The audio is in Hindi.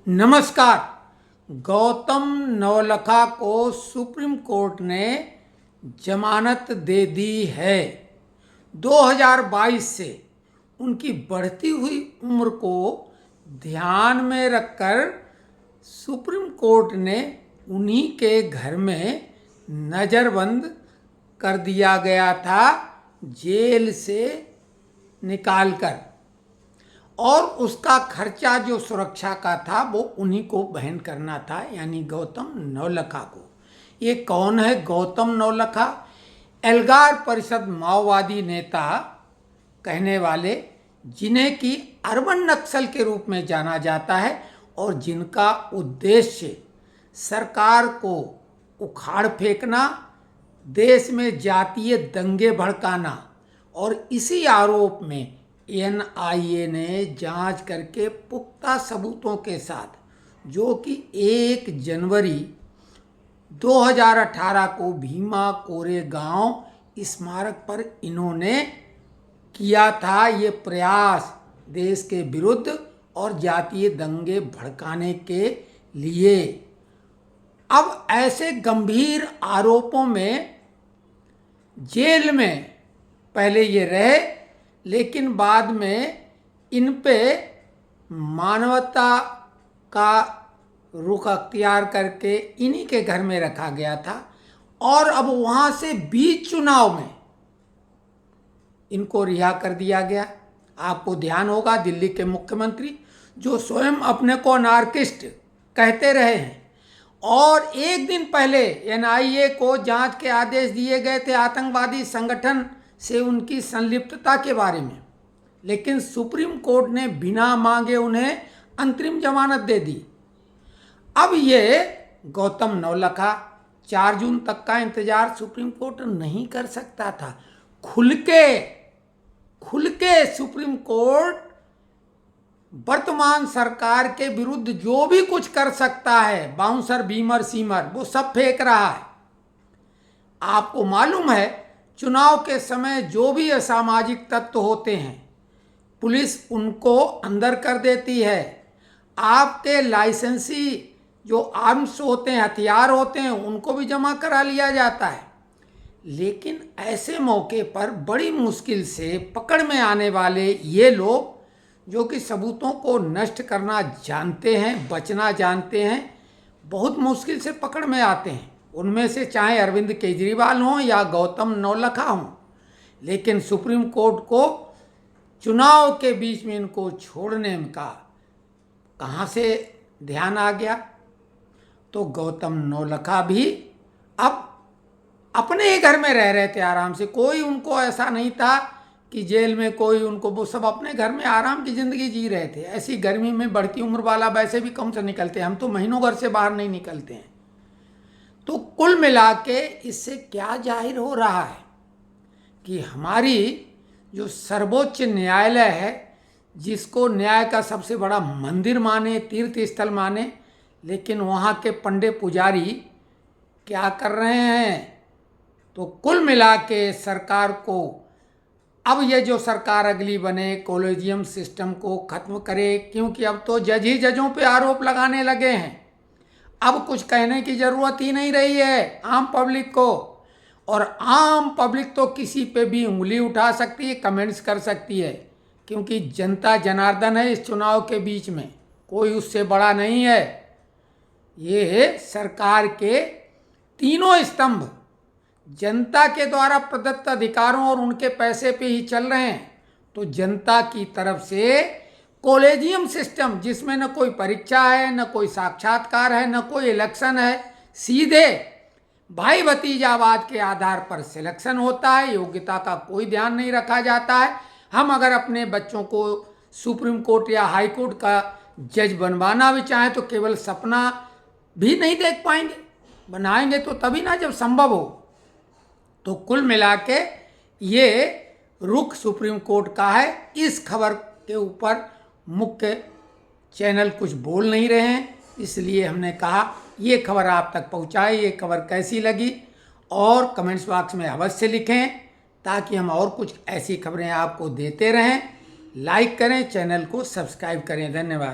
नमस्कार। गौतम नवलखा को सुप्रीम कोर्ट ने जमानत दे दी है। 2022 से उनकी बढ़ती हुई उम्र को ध्यान में रखकर सुप्रीम कोर्ट ने उन्हीं के घर में नज़रबंद कर दिया गया था, जेल से निकालकर, और उसका खर्चा जो सुरक्षा का था वो उन्हीं को वहन करना था, यानी गौतम नवलखा को। ये कौन है गौतम नवलखा? एल्गार परिषद माओवादी नेता कहने वाले, जिन्हें कि अर्बन नक्सल के रूप में जाना जाता है और जिनका उद्देश्य सरकार को उखाड़ फेंकना, देश में जातीय दंगे भड़काना, और इसी आरोप में एनआईए ने जांच करके पुख्ता सबूतों के साथ, जो कि 1 जनवरी 2018 को भीमा कोरेगांव स्मारक पर इन्होंने किया था ये प्रयास, देश के विरुद्ध और जातीय दंगे भड़काने के लिए। अब ऐसे गंभीर आरोपों में जेल में पहले ये रहे, लेकिन बाद में इन पे मानवता का रुख अख्तियार करके इन्हीं के घर में रखा गया था, और अब वहाँ से बीच चुनाव में इनको रिहा कर दिया गया। आपको ध्यान होगा, दिल्ली के मुख्यमंत्री जो स्वयं अपने को अनार्किस्ट कहते रहे हैं, और एक दिन पहले एनआईए को जांच के आदेश दिए गए थे आतंकवादी संगठन से उनकी संलिप्तता के बारे में, लेकिन सुप्रीम कोर्ट ने बिना मांगे उन्हें अंतरिम जमानत दे दी। अब ये गौतम नवलखा 4 जून तक का इंतजार सुप्रीम कोर्ट नहीं कर सकता था। खुल के सुप्रीम कोर्ट वर्तमान सरकार के विरुद्ध जो भी कुछ कर सकता है, बाउंसर बीमर सीमर, वो सब फेंक रहा है। आपको मालूम है, चुनाव के समय जो भी असामाजिक तत्व होते हैं, पुलिस उनको अंदर कर देती है। आपके लाइसेंसी जो आर्म्स होते हैं, हथियार होते हैं, उनको भी जमा करा लिया जाता है। लेकिन ऐसे मौके पर बड़ी मुश्किल से पकड़ में आने वाले ये लोग, जो कि सबूतों को नष्ट करना जानते हैं, बचना जानते हैं, बहुत मुश्किल से पकड़ में आते हैं। उनमें से चाहे अरविंद केजरीवाल हों या गौतम नवलखा हों, लेकिन सुप्रीम कोर्ट को चुनाव के बीच में इनको छोड़ने का कहाँ से ध्यान आ गया? तो गौतम नवलखा भी अब अपने ही घर में रह रहे थे आराम से। कोई उनको ऐसा नहीं था कि जेल में कोई उनको, वो सब अपने घर में आराम की ज़िंदगी जी रहे थे। ऐसी गर्मी में बढ़ती उम्र वाला वैसे भी कम से निकलते हैं, हम तो महीनों घर से बाहर नहीं निकलते हैं। तो कुल मिला के इससे क्या जाहिर हो रहा है कि हमारी जो सर्वोच्च न्यायालय है, जिसको न्याय का सबसे बड़ा मंदिर माने, तीर्थ स्थल माने, लेकिन वहाँ के पंडे पुजारी क्या कर रहे हैं? तो कुल मिला के सरकार को, अब ये जो सरकार अगली बने, कॉलेजियम सिस्टम को ख़त्म करे, क्योंकि अब तो जज ही जजों पे आरोप लगाने लगे हैं। अब कुछ कहने की ज़रूरत ही नहीं रही है आम पब्लिक को, और आम पब्लिक तो किसी पे भी उंगली उठा सकती है, कमेंट्स कर सकती है, क्योंकि जनता जनार्दन है इस चुनाव के बीच में, कोई उससे बड़ा नहीं है। ये है सरकार के तीनों स्तंभ जनता के द्वारा प्रदत्त अधिकारों और उनके पैसे पे ही चल रहे हैं। तो जनता की तरफ से कॉलेजियम सिस्टम, जिसमें न कोई परीक्षा है, न कोई साक्षात्कार है, न कोई इलेक्शन है, सीधे भाई भतीजावाद के आधार पर सिलेक्शन होता है, योग्यता का कोई ध्यान नहीं रखा जाता है। हम अगर अपने बच्चों को सुप्रीम कोर्ट या हाई कोर्ट का जज बनवाना भी चाहें तो केवल सपना भी नहीं देख पाएंगे, बनाएंगे तो तभी ना जब संभव हो। तो कुल मिला के ये रुख सुप्रीम कोर्ट का है। इस खबर के ऊपर मुख्य चैनल कुछ बोल नहीं रहे हैं, इसलिए हमने कहा ये खबर आप तक पहुंचाए। ये खबर कैसी लगी और कमेंट्स बॉक्स में अवश्य लिखें, ताकि हम और कुछ ऐसी खबरें आपको देते रहें। लाइक करें, चैनल को सब्सक्राइब करें। धन्यवाद।